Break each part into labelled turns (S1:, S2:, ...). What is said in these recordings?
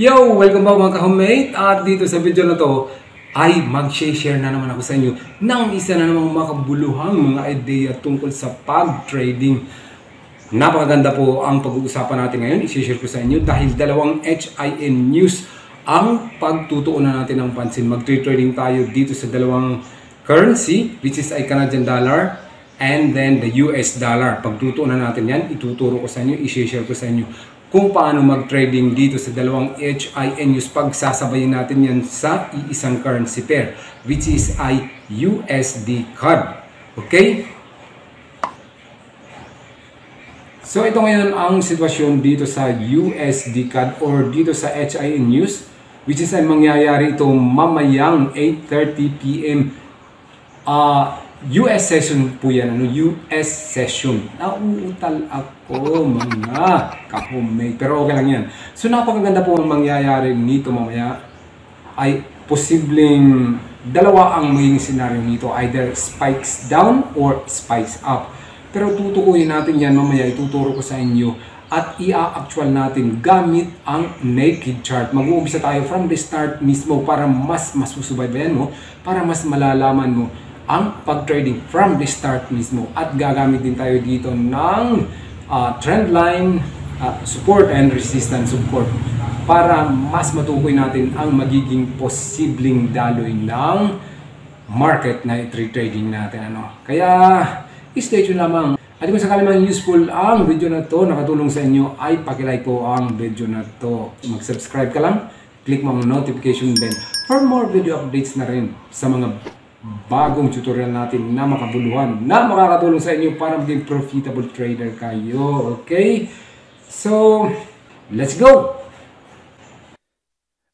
S1: Yo! Welcome back mga ka-homemate. At dito sa video na to ay mag-share na naman ako sa inyo ng isa na namang makabuluhang mga ideya tungkol sa pag-trading. Napakaganda po ang pag-uusapan natin ngayon. I-share ko sa inyo dahil dalawang HIN news ang pagtutuunan natin ng pansin. Mag-trading tayo dito sa dalawang currency, which is ay Canadian dollar and then the US dollar. Pagtutuunan natin yan, ituturo ko sa inyo, i-share ko sa inyo kung paano mag-trading dito sa dalawang HIN news. Pagsasabayin natin yan sa iisang currency pair, which is ay USD CAD. Okay? So ito ngayon ang sitwasyon dito sa USD CAD or dito sa HIN news, which is ay mangyayari ito mamayang 8:30 PM. US session po yan, US session. Nauutal ako mga ka-homemade, pero okay lang yan. So napakaganda po ang mangyayari nito mamaya. Ay posibleng dalawa ang magiging scenario nito, either spikes down or spikes up. Pero tutukuyin natin yan mamaya, ituturo ko sa inyo at i-actual natin gamit ang naked chart. Mag-uumpisa tayo from the start mismo para mas masusubaybayan mo, para mas malalaman mo ang pag-trading from the start mismo. At gagamit din tayo dito ng trend line, support and resistance support para mas matukoy natin ang magiging posibleng daloy ng market na i-trading natin. Kaya stay tuned lamang. At kung sakali man useful ang video na to, nakatulong sa inyo, ay pakilike po ang video na to. Mag-subscribe ka lang, click mo ang notification bell for more video updates na rin sa mga bagong tutorial natin na makabuluhan, na makakatulong sa inyo para maging profitable trader kayo. Okay? So, let's go!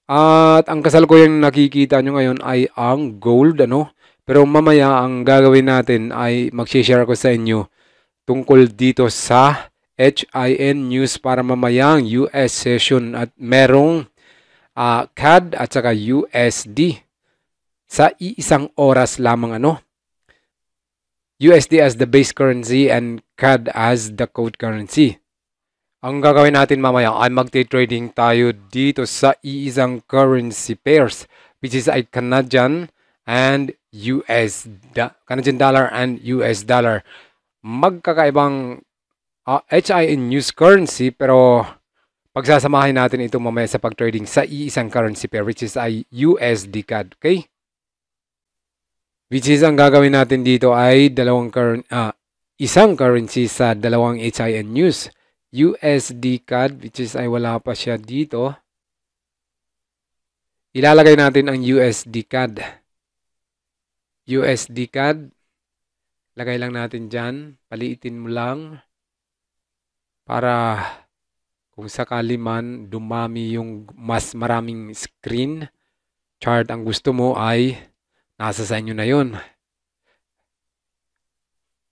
S1: At ang kasalukuyang nakikita nyo ngayon ay ang gold, Pero mamaya ang gagawin natin ay mag-share ko sa inyo tungkol dito sa HIN news para mamayang US session at merong CAD at saka USD. Sa iisang oras lamang USD as the base currency and CAD as the code currency. Ang gagawin natin mamaya ay magte-trading tayo dito sa iisang currency pairs, which is ay Canadian and Canadian dollar and US dollar. Magkakaibang HIN news currency, pero pagsasamahin natin ito mamaya sa pag-trading sa iisang currency pair, which is ay USD CAD. Okay? Which is ang gagawin natin dito ay isang currency sa dalawang HIN news. USD CAD, which is ay wala pa siya dito. Ilalagay natin ang USD CAD. USD CAD. Lagay lang natin dyan. Paliitin mo lang. Para kung sakali man dumami yung mas maraming screen chart ang gusto mo ay nasa sa inyo na yun.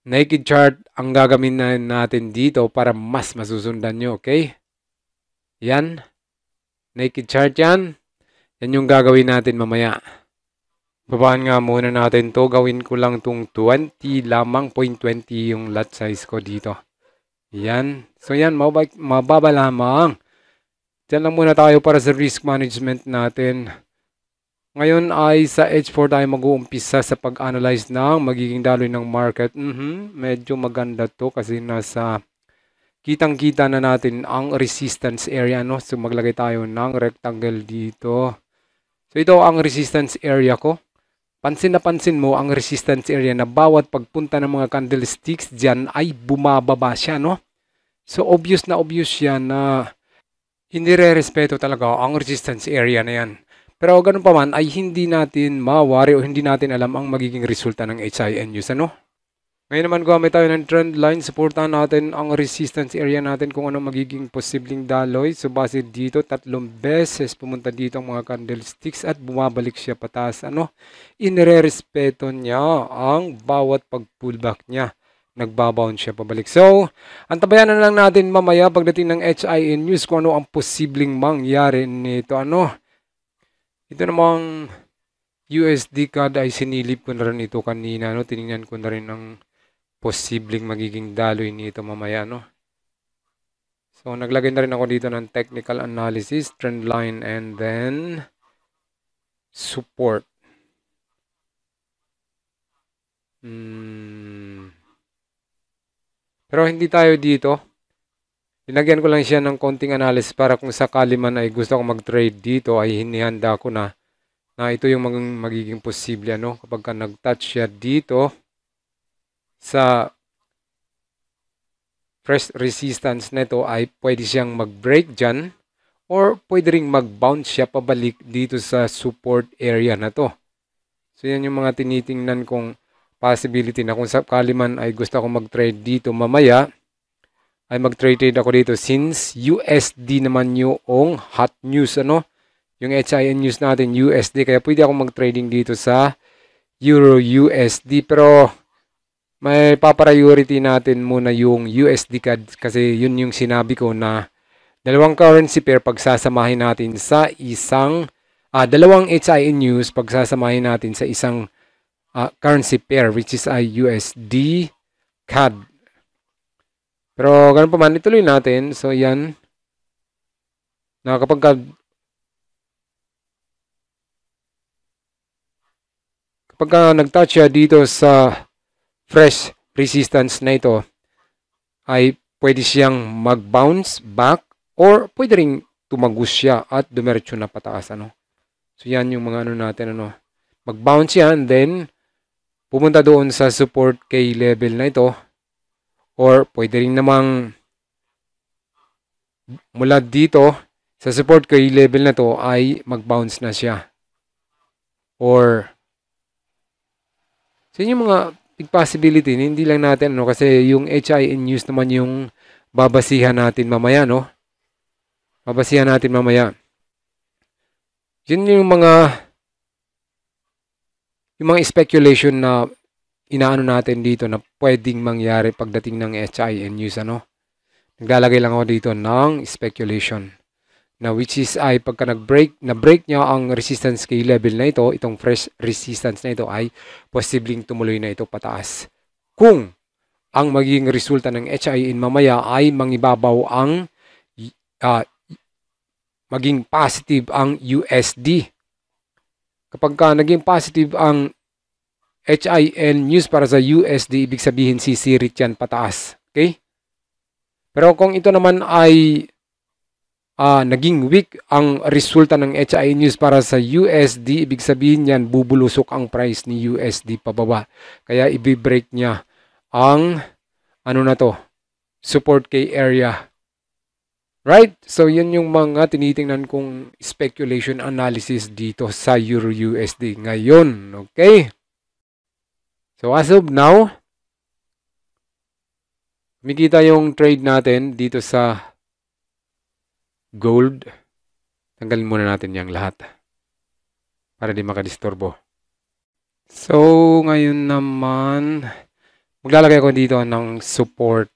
S1: Naked chart ang gagamitin natin dito para mas masusundan nyo, okay? Yan. Naked chart yan. Yan yung gagawin natin mamaya. Babaan nga muna natin to. Gawin ko lang tong 20 lamang, 0.20 yung lot size ko dito. Yan. So yan, mababa lamang. Diyan lang muna tayo para sa risk management natin. Ngayon ay sa H4 tayo mag-uumpisa sa pag-analyze ng magiging daloy ng market. Medyo maganda to kasi nasa kitang-kita na natin ang resistance area. So maglagay tayo ng rectangle dito. So ito ang resistance area ko. Pansin na pansin mo ang resistance area na bawat pagpunta ng mga candlesticks dyan ay bumababa siya. So obvious yan na hindi re-respeto talaga ang resistance area na yan. Pero ganun pa man ay hindi natin mawari o hindi natin alam ang magiging resulta ng HIN news. Ngayon naman gumamit tayo ng trend line. Supportan natin ang resistance area natin kung ano magiging posibleng daloy. So base dito, 3 beses pumunta dito ang mga candlesticks at bumabalik siya pataas. Inire-respeto niya ang bawat pag-pullback niya. Nagbabound siya pabalik. So, antabayan na lang natin mamaya pagdating ng HIN news kung ano ang posibleng mangyari nito. Ito namang USD CAD ay sinilip ko na rin ito kanina. Tinignan ko na rin ang posibleng magiging daloy nito mamaya. So, So, naglagay na rin ako dito ng technical analysis, trend line, and then support. Pero hindi tayo dito. Linagyan ko lang siya ng konting analysis para kung sakali man ay gusto ko mag-trade dito ay hinihanda ko na ito yung magiging posible ano kapag ka nag-touch siya dito sa fresh resistance nito ay pwede siyang mag-break dyan or pwede ring mag-bounce siya pabalik dito sa support area na to. So yan yung mga tinitingnan kong possibility na kung sakali man ay gusto ko mag-trade dito mamaya ay mag-trade ako dito since USD naman yung hot news ano. Yung HIN news natin USD kaya pwede ako mag-trading dito sa Euro USD pero may pa-priority natin muna yung USD CAD kasi yun yung sinabi ko na dalawang currency pair pagsasamahin natin sa isang dalawang HIN news pagsasamahin natin sa isang currency pair which is USD CAD. Pero ganun pa man, ituloy natin. So, yan. Na kapag nag-touch siya dito sa fresh resistance na ito, ay pwede siyang mag-bounce back or pwede ring tumagus siya at dumiretso na pataas. Ano? So, yan yung mga ano natin. Ano? Mag-bounce yan, then pumunta doon sa support key level na ito. Or pwede rin namang mula dito sa support key level na to ay mag-bounce na siya. Or so yung mga big possibility, hindi lang natin ano kasi yung HIN news naman yung babasihan natin mamaya no. Babasihan natin mamaya. Yun yung mga speculation na inaano natin dito na pwedeng mangyari pagdating ng HIN news ano. Naglalagay lang ako dito ng speculation na which is ay pagka na-break niya ang resistance key level na ito, itong fresh resistance na ito ay posibleng tumuloy na ito pataas. Kung ang magiging resulta ng HIN mamaya ay mangibabaw ang maging positive ang USD. Kapag ka naging positive ang HIN news para sa USD, ibig sabihin sisirit yan pataas. Okay? Pero kung ito naman ay naging weak ang resulta ng HIN news para sa USD, ibig sabihin yan bubulusok ang price ni USD pababa. Kaya i-break niya ang support key area. Right? So yan yung mga tinitingnan kong speculation analysis dito sa Euro USD ngayon. Okay? So as of now, makita yung trade natin dito sa gold. Tanggalin muna natin yung lahat para di makadisturbo. So ngayon naman, maglalagay ako dito ng support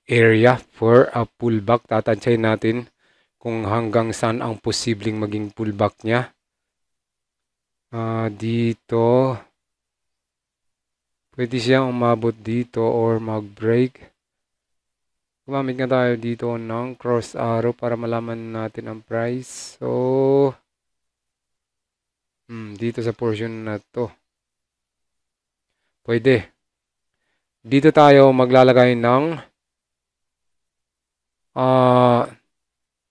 S1: area for a pullback. Tatansyahin natin kung hanggang saan ang posibleng maging pullback niya. Dito. Pwede siyang umabot dito or mag-break. Gumamit nga tayo dito ng cross arrow para malaman natin ang price. So, dito sa portion na to. Pwede. Dito tayo maglalagay ng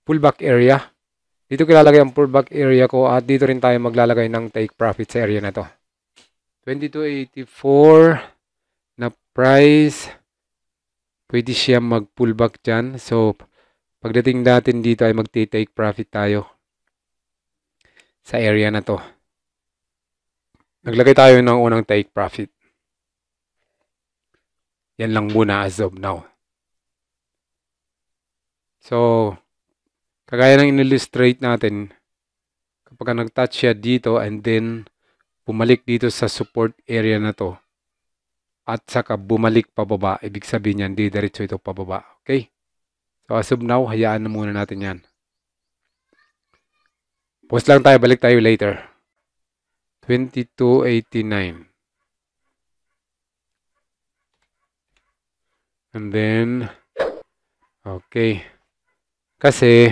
S1: pullback area. Dito kilalagay ang pullback area ko at dito rin tayo maglalagay ng take profit sa area na to. 2284 na price. Pwede siya mag-pullback dyan. So, pagdating natin dito ay magti-take profit tayo sa area na to. Naglagay tayo ng unang take profit. Yan lang muna as of now. So, kagaya ng in-illustrate natin, kapag nag-touch siya dito and then bumalik dito sa support area na to at saka bumalik pababa, ibig sabihin yan, diretso ito pababa. Okay? So as of now, hayaan na muna natin yan. Pause lang tayo, balik tayo later. 2289. And then, okay. Kasi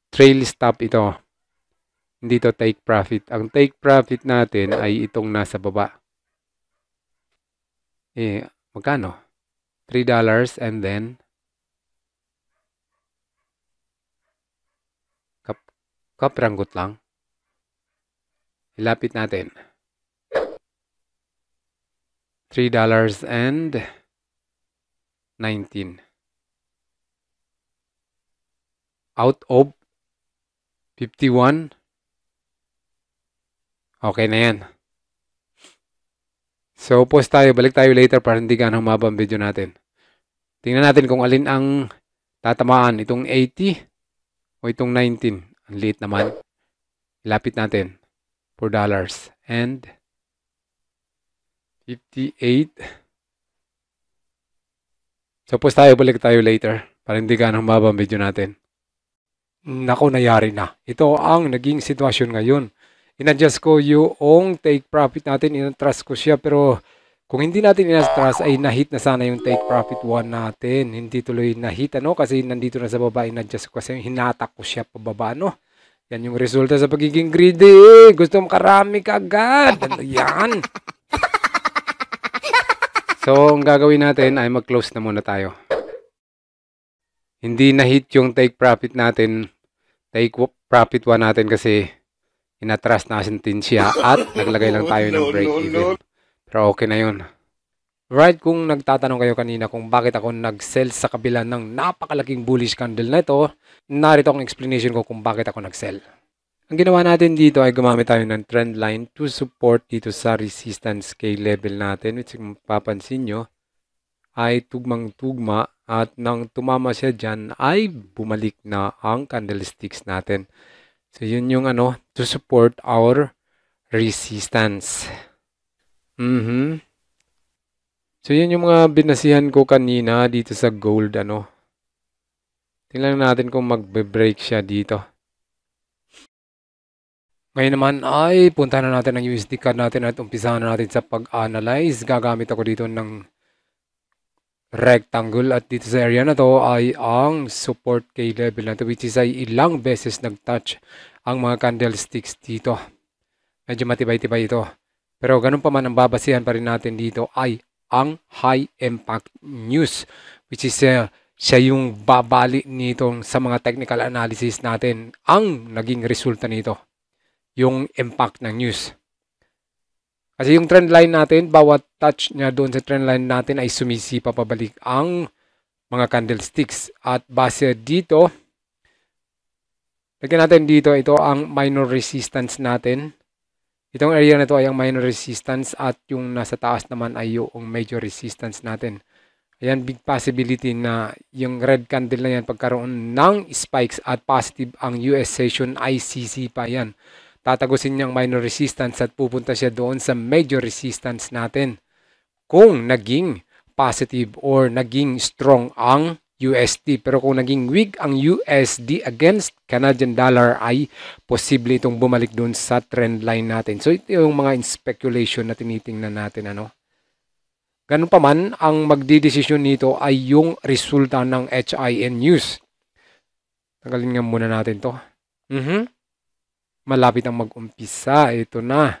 S1: trail stop ito. Hindi to take profit. Ang take profit natin ay itong nasa baba. Magkano? $3 and then kapranggot lang. Ilapit natin. $3.19. Out of 51. Okay na yan. So, pause tayo. Balik tayo later para hindi ganang humaba ang video natin. Tingnan natin kung alin ang tatamaan. Itong 80 o itong 19. Ang liit naman. Ilapit natin. $4 and 58. So, pause tayo. Balik tayo later para hindi ganang humaba ang video natin. Nako, nangyari na. Ito ang naging sitwasyon ngayon. In-adjust ko yung take profit natin. In-trust ko siya. Pero kung hindi natin in-trust ay na-hit na sana yung take profit 1 natin. Hindi tuloy na-hit. Kasi nandito na sa baba. In-adjust ko kasi hinatak ko siya pababa. Yan yung resulta sa pagiging greedy. Gusto mo karami kagad. Ano yan? So, ang gagawin natin ay mag-close na muna tayo. Hindi na-hit yung take profit natin. Take profit 1 natin kasi inatras natin siya at naglagay lang tayo ng break even. Pero okay na yun. Right, kung nagtatanong kayo kanina kung bakit ako nag-sell sa kabila ng napakalaking bullish candle na ito, narito ang explanation ko kung bakit ako nag-sell. Ang ginawa natin dito ay gumamit tayo ng trend line to support dito sa resistance scale level natin, which kung papansin nyo ay tugmang-tugma at nang tumama siya dyan ay bumalik na ang candlesticks natin. So, yun yung to support our resistance. So, yun yung mga binasihan ko kanina dito sa gold, Tingnan natin kung magbe-break siya dito. Ngayon naman ay punta na natin ang USD card natin at umpisahan na natin sa pag-analyze. Gagamit ako dito ng rectangle at dito sa area na to ay ang support key level na to, which is ay ilang beses nag-touch ang mga candlesticks dito. Medyo matibay-tibay ito. Pero ganun pa man, ang babasihan pa rin natin dito ay ang high impact news, which is siya yung babali nito sa mga technical analysis natin. Ang naging resulta nito, yung impact ng news. Kasi yung trend line natin, bawat touch niya doon sa trend line natin ay sumisipa pabalik ang mga candlesticks. At base dito, lagyan natin dito, ito ang minor resistance natin. Itong area na ito ay ang minor resistance at yung nasa taas naman ay yung major resistance natin. Ayan, big possibility na yung red candle na yan pagkaroon ng spikes at positive ang US session ay sisipa yan. Tatagusin niyang minor resistance at pupunta siya doon sa major resistance natin. Kung naging positive or naging strong ang USD. Pero kung naging weak ang USD against Canadian dollar ay posible itong bumalik doon sa trend line natin. So ito yung mga speculation na tinitingnan natin. Ganun pa man, ang magdidesisyon nito ay yung resulta ng HIN news. Tagalin nga muna natin to. Malapit ang mag-umpisa. Ito na.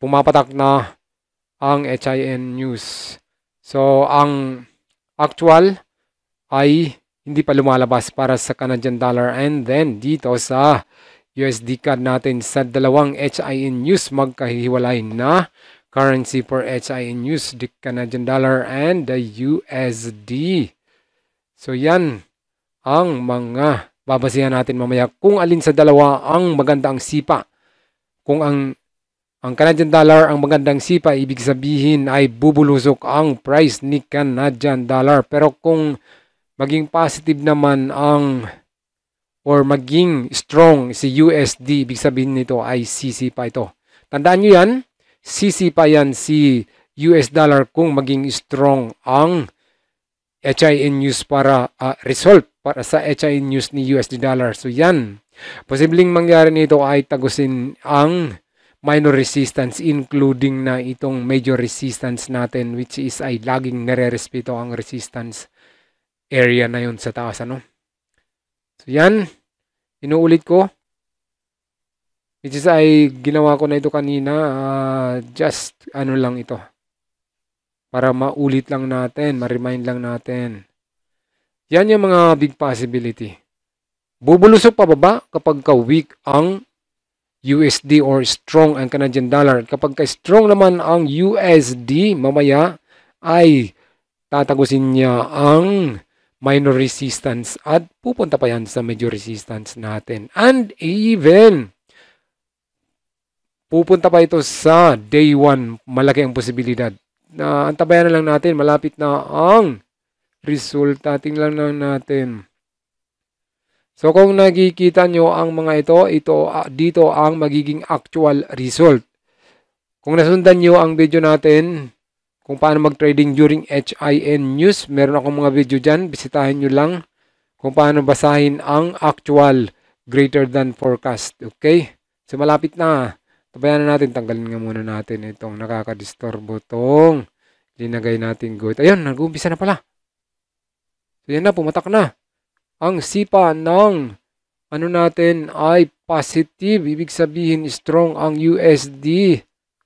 S1: Pumapatak na ang HIN news. So, ang actual ay hindi pa lumalabas para sa Canadian dollar. And then, dito sa USD CAD natin sa dalawang HIN news, magkahiwalay na currency for HIN news, the Canadian dollar and the USD. So, yan ang mga babasihan natin mamaya kung alin sa dalawa ang magandang sipa. Kung ang Canadian dollar ang magandang sipa, ibig sabihin ay bubulusok ang price ni Canadian dollar. Pero kung maging positive naman or maging strong si USD, ibig sabihin nito ay sisipa ito. Tandaan nyo yan, sisipa yan si US dollar kung maging strong ang HIN news para result para sa HIN news ni USD dollar. So yan, posibleng mangyari nito ay tagusin ang minor resistance including na itong major resistance natin, which is ay laging nare-respeto ang resistance area na yun sa taas. So yan, inuulit ko. Which is ay ginawa ko na ito kanina. Just ano lang ito. Para maulit lang natin, ma-remind lang natin. Yan yung mga big possibility. Bubulusok pa baba kapag ka-weak ang USD or strong ang Canadian dollar. Kapag ka-strong naman ang USD, mamaya ay tatagusin niya ang minor resistance at pupunta pa yan sa major resistance natin. And even, pupunta pa ito sa day 1, malaki ang posibilidad. Antabayan na lang natin, malapit na ang resulta. Tingnan lang natin. So kung nakikita nyo ang mga dito ang magiging actual result. Kung nasundan nyo ang video natin, kung paano mag-trading during HIN news, meron akong mga video dyan, bisitahin nyo lang kung paano basahin ang actual greater than forecast. Okay? So malapit na. Tabayan na natin, tanggalin nga muna natin itong nakakadisturbo tong linagay natin good. Ayun, nag-uumpisa na pala. So yan na, pumatak na. Ang sipa ng ano natin ay positive. Ibig sabihin, strong ang USD.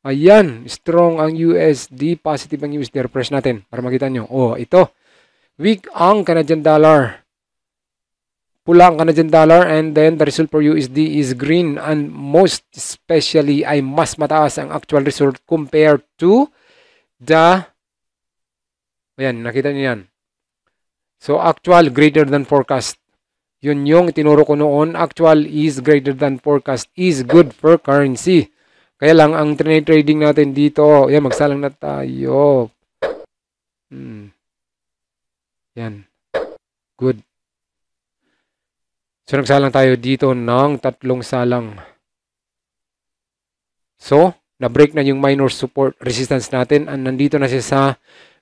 S1: Ayan, strong ang USD. Positive ang USD. Refresh natin para makita nyo. Oh, ito. Weak ang Canadian dollar. Pula ang Canadian dollar and then the result for USD is green and most especially ay mas mataas ang actual result compared to the ayan, nakita nyo yan. So, actual greater than forecast. Yun yung tinuro ko noon. Actual is greater than forecast is good for currency. Kaya lang, ang trading natin dito, yan, magsalang na tayo. Yan. Good. So, nagsalang tayo dito ng 3 salang. So, na-break na yung minor support resistance natin. And nandito na siya sa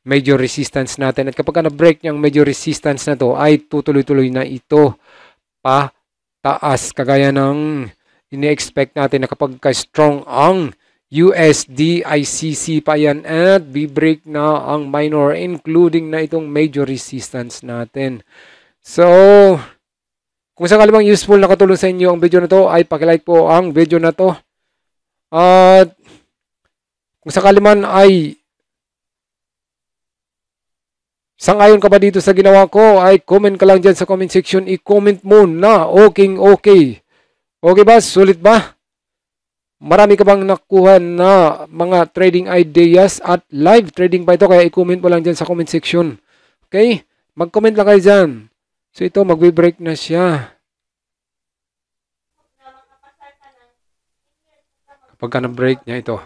S1: major resistance natin. At kapag na-break niyang major resistance na to, ay tutuloy-tuloy na ito pa taas. Kagaya ng ini-expect natin na kapag ka-strong ang USD, ICC pa yan at bibreak na ang minor including na itong major resistance natin. So, kung sakali bang useful nakatulong sa inyo ang video na to, ay pakilike po ang video na to. At kung sakali man ay sangayon ka ba dito sa ginawa ko, ay comment ka lang dyan sa comment section. I-comment mo na okay. Okay ba? Sulit ba? Marami ka bang nakuha na mga trading ideas at live trading pa ito? Kaya i-comment mo lang dyan sa comment section. Okay? Mag-comment lang kayo dyan. So ito, magbe-break na siya. Kapag ka na-break niya ito.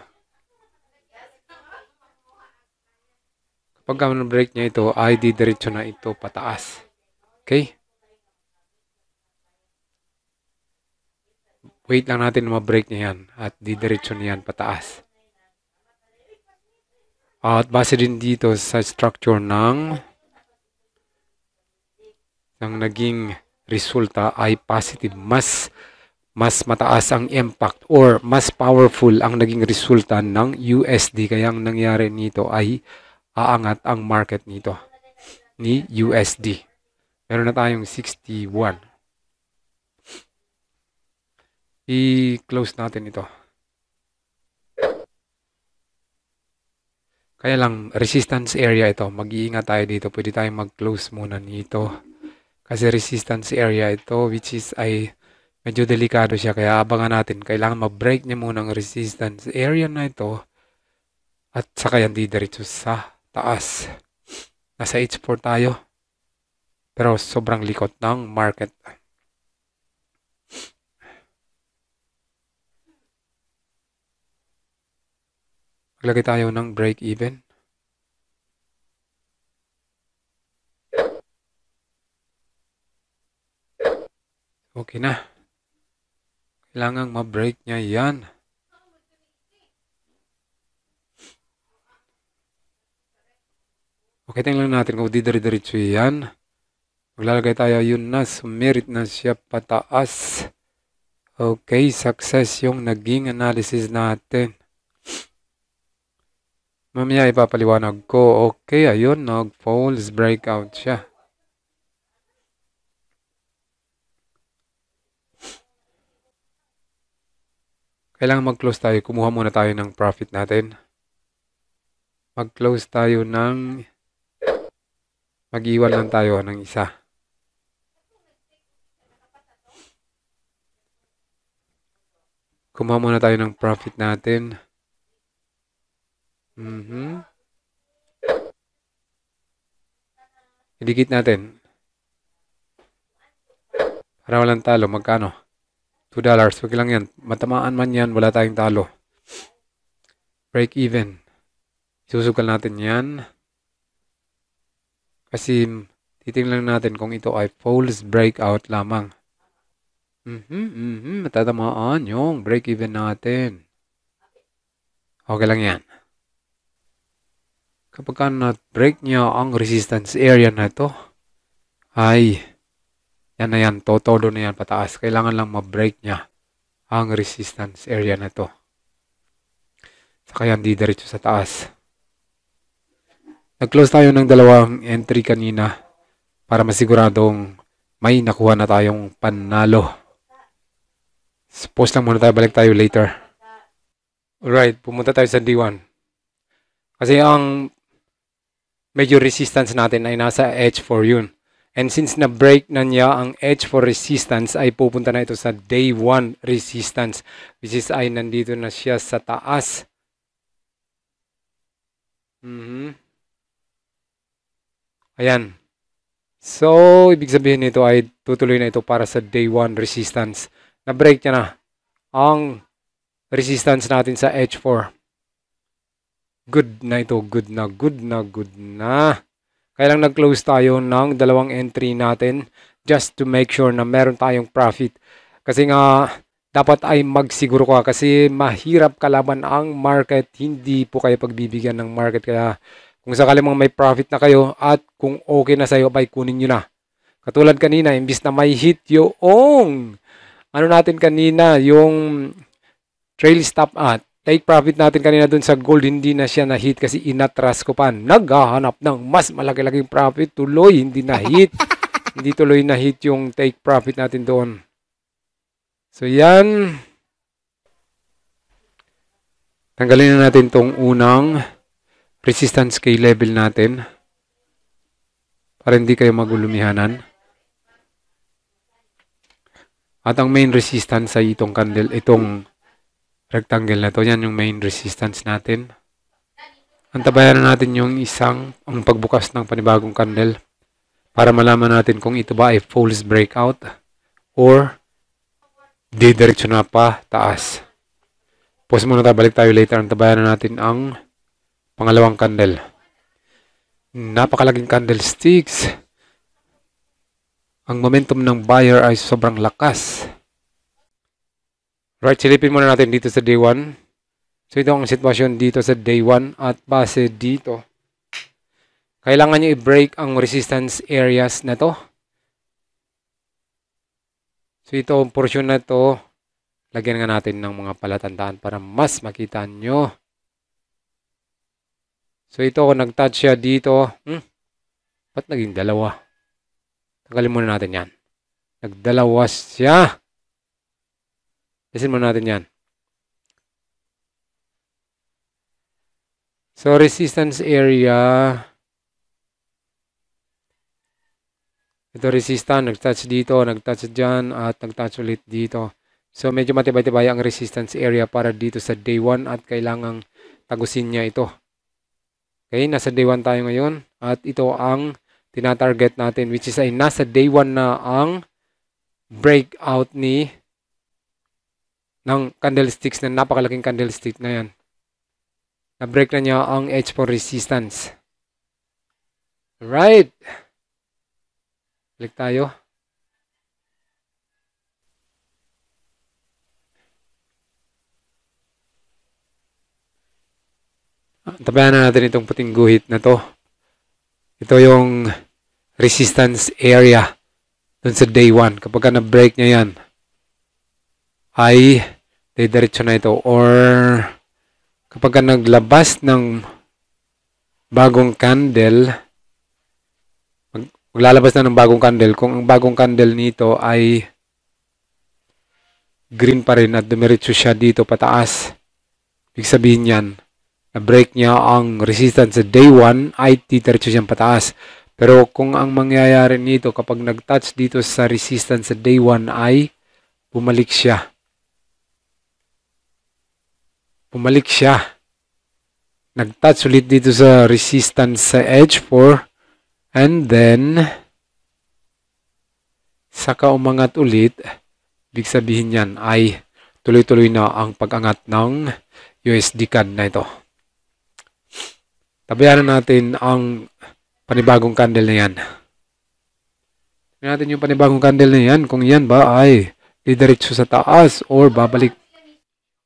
S1: Pagka na-break niya ito, ay didiretso na ito pataas. Okay? Wait lang natin na ma-break niya yan at didiretso niya yan pataas. At base din dito sa structure ng naging resulta ay positive. Mas mataas ang impact or mas powerful ang naging resulta ng USD. Kaya ang nangyari nito ay aangat ang market nito ni USD. Meron na tayong 61. I-close natin ito. Kaya lang, resistance area ito. Mag-iingat tayo dito. Pwede tayong mag-close muna nito. Kasi resistance area ito, which is ay medyo delikado siya. Kaya abangan natin. Kailangan ma-break niya muna ang resistance area na ito. At saka yan didiretso sa taas. Nasa H4 tayo. Pero sobrang likot ng market. Maglagay tayo ng break even. Okay na. Kailangan ma-break niya yan. Okay, tingnan natin kung didiri-diretso yan. Maglalagay tayo yun na. Sumerit na siya pataas. Okay, success yung naging analysis natin. Mamaya ipapaliwanag ko. Okay, ayun, nag-false breakout siya. Kailangan mag-close tayo. Kumuha muna tayo ng profit natin. Mag-close tayo ng... Mag-iwan lang tayo ng isa. Kumuha muna tayo ng profit natin. Idikit natin. Para walang talo. Magkano? $2. Wag lang yan. Matamaan man yan. Wala tayong talo. Break even. Susugal natin yan. Kasi titingnan natin kung ito ay false breakout lamang. Matatamaan yung break even natin. Okay lang yan. Kapag na-break niya ang resistance area na ito, ay yan na yan. Todo na yan pataas. Kailangan lang ma-break niya ang resistance area na ito. Saka yan di diretso sa taas. Nag-close tayo ng dalawang entry kanina para masiguradong may nakuha na tayong panalo. Suppose lang muna tayo. Balik tayo later. Alright, pumunta tayo sa D1. Kasi ang major resistance natin ay nasa H4 yun. And since na-break na niya ang H4 resistance, ay pupunta na ito sa day 1 resistance. Which is ay nandito na siya sa taas. Ayan. So, ibig sabihin nito ay tutuloy na ito para sa day 1 resistance. Na-break niya na ang resistance natin sa H4. Good na ito. Good na. Kaya lang nag-close tayo ng dalawang entry natin just to make sure na meron tayong profit. Kasi nga, dapat ay magsiguro ka kasi mahirap kalaban ang market. Hindi po kayo pagbibigyan ng market. Kaya kung sakali mang may profit na kayo at kung okay na sa'yo, abay kunin nyo na. Katulad kanina, imbis na may hit yung natin kanina, yung trail stop at take profit natin kanina dun sa gold, hindi na siya na-hit kasi inatras ko pa. Naghahanap ng mas malaki-laking profit. Tuloy, hindi na-hit. Hindi tuloy na-hit yung take profit natin doon. So, yan. Tanggalin na natin tong unang resistance key level natin para hindi kayo magulumihanan. At ang main resistance ay itong candle, itong rectangle na to. Yan yung main resistance natin. Antabayan na natin yung ang pagbukas ng panibagong candle para malaman natin kung ito ba ay false breakout or didiretso na pa taas. Pause muna tayo, balik tayo later. Antabayan na natin ang pangalawang candle. Napakalaking candlesticks. Ang momentum ng buyer ay sobrang lakas. Right, silipin muna natin dito sa day 1. So, ito ang sitwasyon dito sa day 1 at base dito. Kailangan nyo i-break ang resistance areas na to. So, ito ang portion na to. Lagyan nga natin ng mga palatandaan para mas makita nyo. So, ito kung nag-touch siya dito. Ba't naging dalawa? Tanggalin muna natin yan. Nagdalawa siya. Lisin muna natin yan. So, resistance area. Ito resistance. Nag-touch dito, nag-touch dyan, at nag-touch ulit dito. So, medyo matibay-tibay ang resistance area para dito sa day 1 at kailangang tagusin niya ito. Okay, nasa day 1 tayo ngayon. At ito ang tinatarget natin, which is ay nasa day 1 na ang breakout ng candlesticks na napakalaking candlestick na yan. Na-break na niya ang H4 resistance. Alright. Balik tayo. Tabayan na natin itong puting guhit na to. Ito yung resistance area dun sa day 1. Kapag na-break niya yan, ay diretso na ito. Or kapag naglabas ng bagong candle, maglalabas na ng bagong candle. Kung ang bagong candle nito ay green pa rin at dumiretso siya dito pataas. Ibig sabihin yan, na-break niya ang resistance sa day 1 ay titiretso siyang pataas. Pero kung ang mangyayari nito kapag nag-touch dito sa resistance sa day 1 ay bumalik siya. Bumalik siya. Nag-touch ulit dito sa resistance sa edge 4 and then saka umangat ulit. Ibig sabihin yan ay tuloy-tuloy na ang pag-angat ng USD CAD na ito. Tabayanan natin ang panibagong candle na yan. Tignan natin yung panibagong candle na yan kung yan ba ay didiretso sa taas or babalik.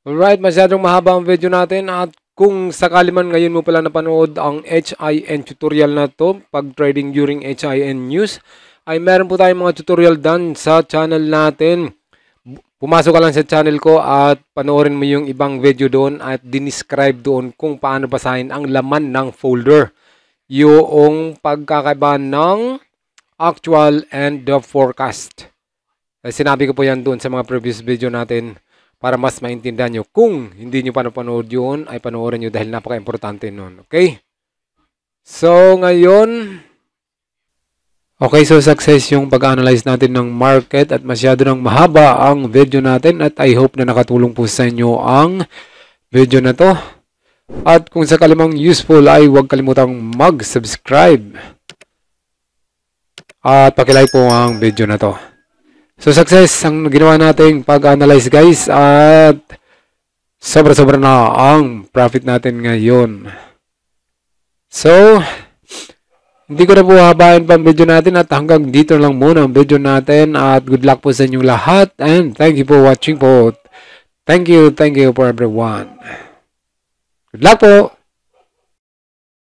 S1: Alright, masyadong mahaba ang video natin at kung sakali man ngayon mo pala napanood ang HIN tutorial na to, pag trading during HIN news, ay meron po tayong mga tutorial done sa channel natin. Pumasok ka lang sa channel ko at panoorin mo yung ibang video doon at dinescribe doon kung paano basahin ang laman ng folder. Yung pagkakaiba ng actual and the forecast. Sinabi ko po yan doon sa mga previous video natin para mas maintindihan nyo. Kung hindi nyo pa napanood yun, ay panoorin nyo dahil napaka-importante nun. Okay? So, ngayon, okay, so success yung pag-analyze natin ng market at masyado nang mahaba ang video natin at I hope na nakatulong po sa inyo ang video na to. At kung sakali mang useful ay huwag kalimutang mag-subscribe at pakilike po ang video na to. So success ang ginawa nating pag-analyze guys at sobra-sobra na ang profit natin ngayon. So, hindi ko na po habain pa ang video natin at hanggang dito lang muna ang video natin at good luck po sa inyong lahat and thank you for watching po. Thank you for everyone. Good luck po!